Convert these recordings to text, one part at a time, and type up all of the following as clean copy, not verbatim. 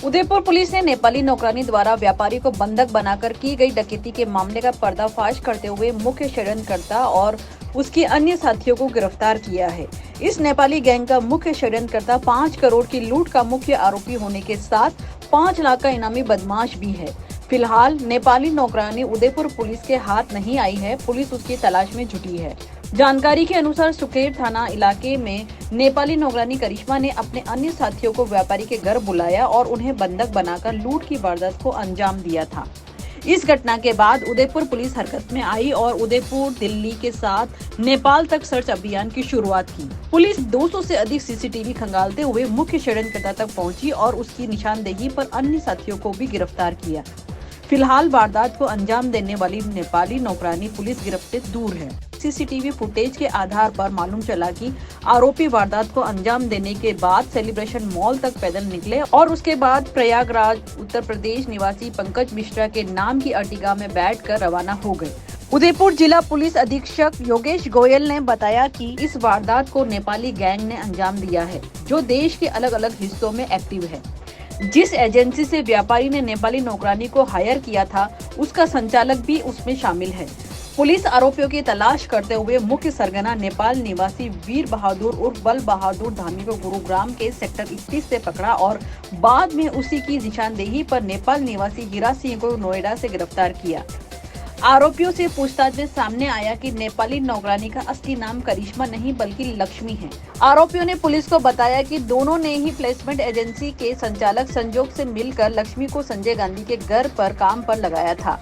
Udaipur police ने नेपाली नौकरानी द्वारा व्यापारी को बंधक बनाकर की गई डकैती के मामले का पर्दाफाश करते हुए मुख्य षड्यंत्रकर्ता और उसके अन्य साथियों को गिरफ्तार किया है। इस नेपाली गैंग का मुख्य षड्यंत्रकर्ता 5 करोड़ की लूट का मुख्य आरोपी होने के साथ 5 लाख का इनामी बदमाश भी है। फिलहाल नेपाली नौकरानी उदयपुर पुलिस के हाथ नहीं आई है। पुलिस उसकी तलाश में जुटी है। जानकारी के अनुसार सुखेर थाना इलाके में नेपाली नौकरानी करिश्मा ने अपने अन्य साथियों को व्यापारी के घर बुलाया और उन्हें बंधक बनाकर लूट की वारदात को अंजाम दिया था। इस घटना के बाद उदयपुर पुलिस हरकत में आई और उदयपुर, दिल्ली के साथ नेपाल तक सर्च अभियान की शुरुआत की। पुलिस 200 से अधिक सीसीटीवी खंगालते हुए मुख्य षड्यंत्रकर्ता तक पहुंची और उसकी निशानदेही पर अन्य साथियों को भी गिरफ्तार किया। फिलहाल वारदात को अंजाम देने वाली नेपाली नौकरानी पुलिस गिरफ्त से दूर है। सीसीटीवी फुटेज के आधार पर मालूम चला कि आरोपी वारदात को अंजाम देने के बाद सेलिब्रेशन मॉल तक पैदल निकले और उसके बाद प्रयागराज उत्तर प्रदेश निवासी पंकज मिश्रा के नाम की अर्टिगा में बैठकर रवाना हो गए। उदयपुर जिला पुलिस अधीक्षक योगेश गोयल ने बताया कि इस वारदात को नेपाली गैंग ने अंजाम दिया है, जो देश के अलग अलग हिस्सों में एक्टिव है। जिस एजेंसी से व्यापारी ने नेपाली नौकरानी को हायर किया था, उसका संचालक भी उसमें शामिल है। पुलिस आरोपियों की तलाश करते हुए मुख्य सरगना नेपाल निवासी वीर बहादुर उर्फ बल बहादुर धामी को गुरुग्राम के सेक्टर 31 से पकड़ा और बाद में उसी की निशानदेही पर नेपाल निवासी हीरा सिंह को नोएडा से गिरफ्तार किया। आरोपियों से पूछताछ में सामने आया कि नेपाली नौकरानी का असली नाम करिश्मा नहीं बल्कि लक्ष्मी है। आरोपियों ने पुलिस को बताया कि दोनों ने ही प्लेसमेंट एजेंसी के संचालक संजोग से मिलकर लक्ष्मी को संजय गांधी के घर पर काम पर लगाया था।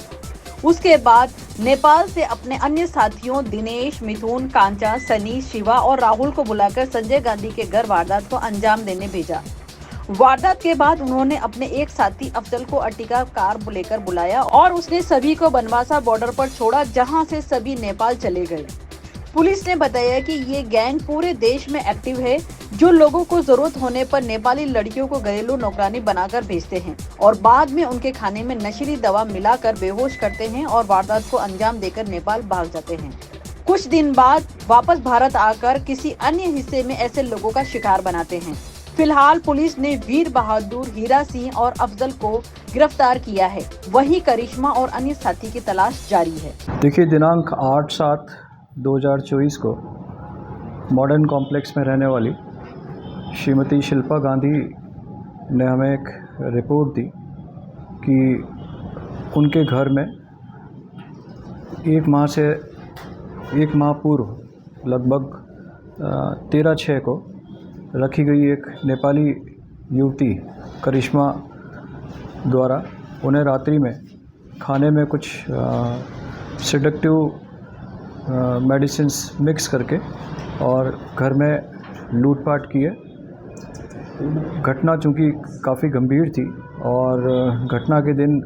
उसके बाद नेपाल से अपने अन्य साथियों दिनेश, मिथुन, कांचा, सनी, शिवा और राहुल को बुलाकर संजय गांधी के घर वारदात को अंजाम देने भेजा। वारदात के बाद उन्होंने अपने एक साथी अफजल को अर्टिगा कार लेकर बुलाया और उसने सभी को बनवासा बॉर्डर पर छोड़ा, जहां से सभी नेपाल चले गए। पुलिस ने बताया कि ये गैंग पूरे देश में एक्टिव है, जो लोगों को जरूरत होने पर नेपाली लड़कियों को घरेलू नौकरानी बनाकर भेजते हैं और बाद में उनके खाने में नशीली दवा मिलाकर बेहोश करते हैं और वारदात को अंजाम देकर नेपाल भाग जाते हैं। कुछ दिन बाद वापस भारत आकर किसी अन्य हिस्से में ऐसे लोगों का शिकार बनाते हैं। फिलहाल पुलिस ने वीर बहादुर, हीरा सिंह और अफजल को गिरफ्तार किया है। वहीं करिश्मा और अन्य साथी की तलाश जारी है। देखिए, दिनांक 8/7/2024 को मॉडर्न कॉम्प्लेक्स में रहने वाली श्रीमती शिल्पा गांधी ने हमें एक रिपोर्ट दी कि उनके घर में एक माह पूर्व लगभग 13/6 को रखी गई एक नेपाली युवती करिश्मा द्वारा उन्हें रात्रि में खाने में कुछ सेडेक्टिव मेडिसिन्स मिक्स करके और घर में लूटपाट किए। घटना चूँकि काफ़ी गंभीर थी और घटना के दिन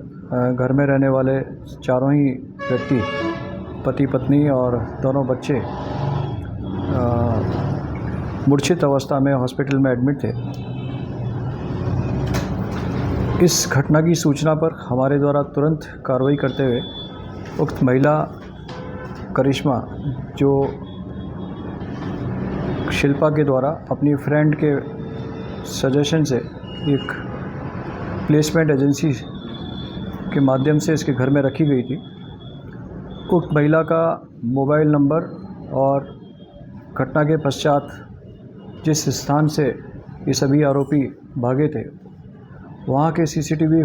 घर में रहने वाले चारों ही व्यक्ति, पति पत्नी और दोनों बच्चे, मूर्छित अवस्था में हॉस्पिटल में एडमिट थे। इस घटना की सूचना पर हमारे द्वारा तुरंत कार्रवाई करते हुए उक्त महिला करिश्मा, जो शिल्पा के द्वारा अपनी फ्रेंड के सजेशन से एक प्लेसमेंट एजेंसी के माध्यम से इसके घर में रखी गई थी, उक्त महिला का मोबाइल नंबर और घटना के पश्चात जिस स्थान से ये सभी आरोपी भागे थे, वहाँ के सीसीटीवी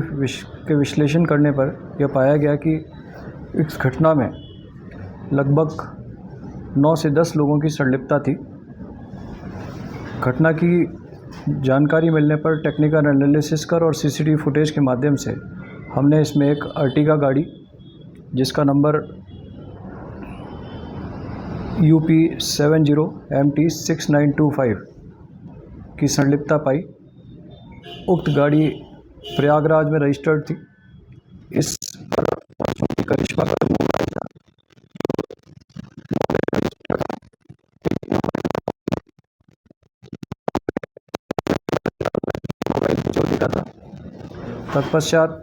के विश्लेषण करने पर यह पाया गया कि इस घटना में लगभग 9 से 10 लोगों की संलिप्तता थी। घटना की जानकारी मिलने पर टेक्निकल एनालिसिस कर और सीसीटीवी फुटेज के माध्यम से हमने इसमें एक अर्टिगा गाड़ी जिसका नंबर UP 70MT6925 की संलिप्तता पाई। उक्त गाड़ी प्रयागराज में रजिस्टर्ड थी। इस पर करिश्मा का मोबाइल था, मोबाइल चोरी का था। तत्पश्चात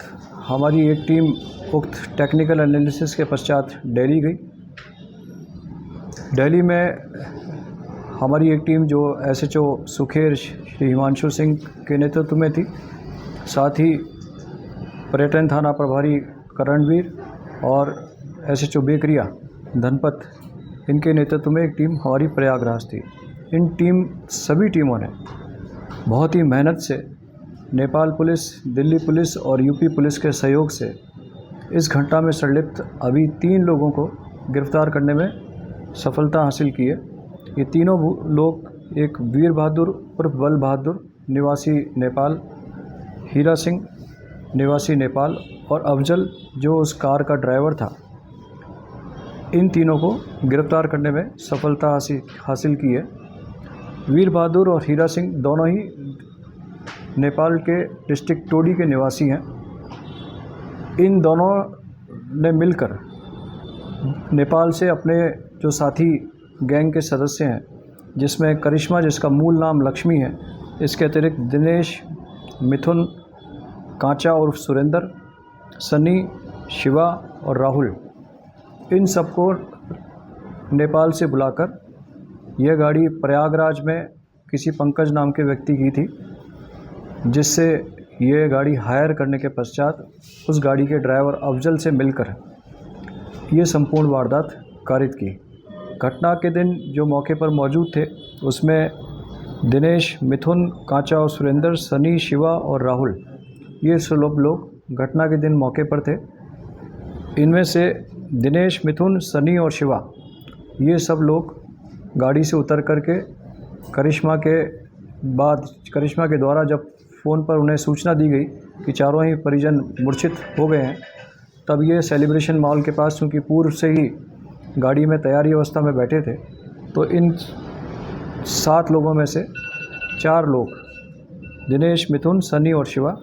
हमारी एक टीम उक्त टेक्निकल एनालिसिस के पश्चात दिल्ली गई। दिल्ली में हमारी एक टीम जो SHO सुखेर श्री हिमांशु सिंह के नेतृत्व में थी, साथ ही पर्यटन थाना प्रभारी करणवीर और एसएचओ बेकरिया धनपत, इनके नेतृत्व में एक टीम हमारी प्रयागराज थी। इन सभी टीमों ने बहुत ही मेहनत से नेपाल पुलिस, दिल्ली पुलिस और यूपी पुलिस के सहयोग से इस घटना में संलिप्त अभी 3 लोगों को गिरफ्तार करने में सफलता हासिल की है। ये तीनों लोग, एक वीर बहादुर उर्फ बल बहादुर निवासी नेपाल, हीरा सिंह निवासी नेपाल और अफजल जो उस कार का ड्राइवर था, इन तीनों को गिरफ्तार करने में सफलता हासिल की है। वीर बहादुर और हीरा सिंह दोनों ही नेपाल के डिस्ट्रिक्ट टोडी के निवासी हैं। इन दोनों ने मिलकर नेपाल से अपने जो साथी गैंग के सदस्य हैं, जिसमें करिश्मा, जिसका मूल नाम लक्ष्मी है, इसके अतिरिक्त दिनेश, मिथुन, कांचा उर्फ सुरेंद्र, सनी, शिवा और राहुल, इन सबको नेपाल से बुलाकर यह गाड़ी प्रयागराज में किसी पंकज नाम के व्यक्ति की थी, जिससे ये गाड़ी हायर करने के पश्चात उस गाड़ी के ड्राइवर अफजल से मिलकर ये संपूर्ण वारदात कारित की। घटना के दिन जो मौके पर मौजूद थे उसमें दिनेश, मिथुन, कांचा और सुरेंद्र, सनी, शिवा और राहुल, ये सब लोग घटना के दिन मौके पर थे। इनमें से दिनेश, मिथुन, सनी और शिवा, ये सब लोग गाड़ी से उतर करके करिश्मा के द्वारा जब फ़ोन पर उन्हें सूचना दी गई कि चारों ही परिजन मूर्छित हो गए हैं, तब ये सेलिब्रेशन मॉल के पास, चूँकि पूर्व से ही गाड़ी में तैयारी अवस्था में बैठे थे, तो इन 7 लोगों में से 4 लोग, दिनेश, मिथुन, सनी और शिवा,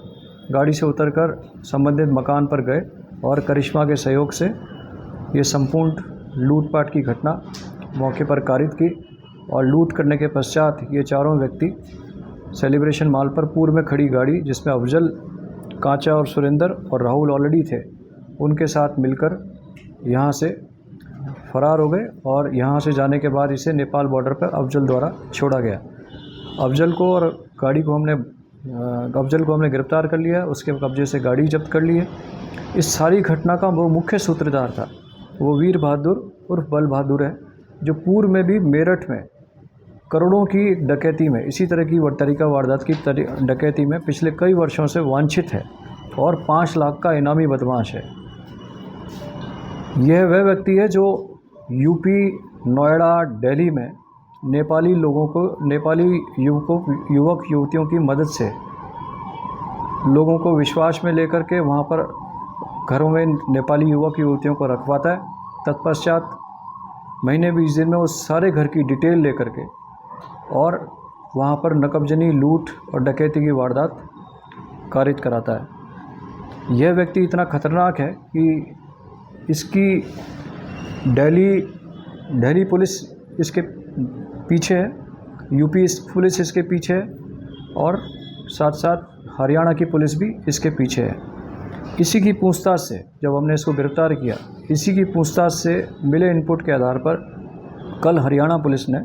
गाड़ी से उतरकर संबंधित मकान पर गए और करिश्मा के सहयोग से ये संपूर्ण लूटपाट की घटना मौके पर कारित की। और लूट करने के पश्चात ये चारों व्यक्ति सेलिब्रेशन मॉल पर पूर्व में खड़ी गाड़ी, जिसमें अफजल, कांचा और सुरेंद्र और राहुल ऑलरेडी थे, उनके साथ मिलकर यहाँ से फरार हो गए। और यहाँ से जाने के बाद इसे नेपाल बॉर्डर पर अफजल द्वारा छोड़ा गया। अफजल को और गाड़ी को हमने गिरफ्तार कर लिया, उसके कब्जे से गाड़ी जब्त कर ली है। इस सारी घटना का वो मुख्य सूत्रधार था, वो वीर बहादुर उर्फ बल बहादुर है, जो पूर्व में भी मेरठ में करोड़ों की डकैती में, इसी तरह की तरीका वारदात की डकैती में पिछले कई वर्षों से वांछित है और 5 लाख का इनामी बदमाश है। यह वह व्यक्ति है जो यूपी, नोएडा, दिल्ली में नेपाली युवक युवतियों की मदद से लोगों को विश्वास में लेकर के वहाँ पर घरों में नेपाली युवक युवतियों को रखवाता है। तत्पश्चात महीने 20 दिन में वो सारे घर की डिटेल लेकर के और वहाँ पर नकबजनी, लूट और डकैती की वारदात कारित कराता है। यह व्यक्ति इतना खतरनाक है कि इसकी दिल्ली पुलिस इसके पीछे है, यूपी पुलिस इसके पीछे है और साथ साथ हरियाणा की पुलिस भी इसके पीछे है। इसी की पूछताछ से जब हमने इसको गिरफ्तार किया, इसी की पूछताछ से मिले इनपुट के आधार पर कल हरियाणा पुलिस ने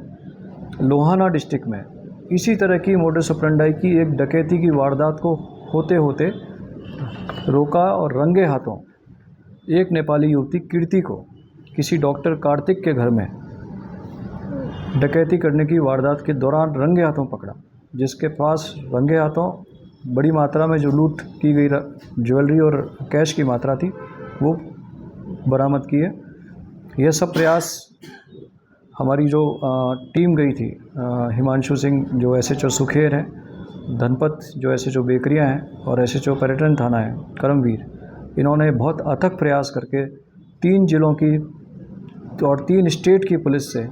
लोहाना डिस्ट्रिक्ट में इसी तरह की मोडस ऑपरेंडाई की एक डकैती की वारदात को होते होते रोका और रंगे हाथों एक नेपाली युवती कीर्ति को किसी डॉक्टर कार्तिक के घर में डकैती करने की वारदात के दौरान रंगे हाथों पकड़ा, जिसके पास रंगे हाथों बड़ी मात्रा में जो लूट की गई ज्वेलरी और कैश की मात्रा थी वो बरामद की है। यह सब प्रयास हमारी जो टीम गई थी, हिमांशु सिंह जो एसएचओ सुखेर हैं, धनपत जो एसएचओ बेकरिया हैं और एसएचओ पर्यटन थाना है करमवीर, इन्होंने बहुत अथक प्रयास करके 3 जिलों की और 3 स्टेट की पुलिस से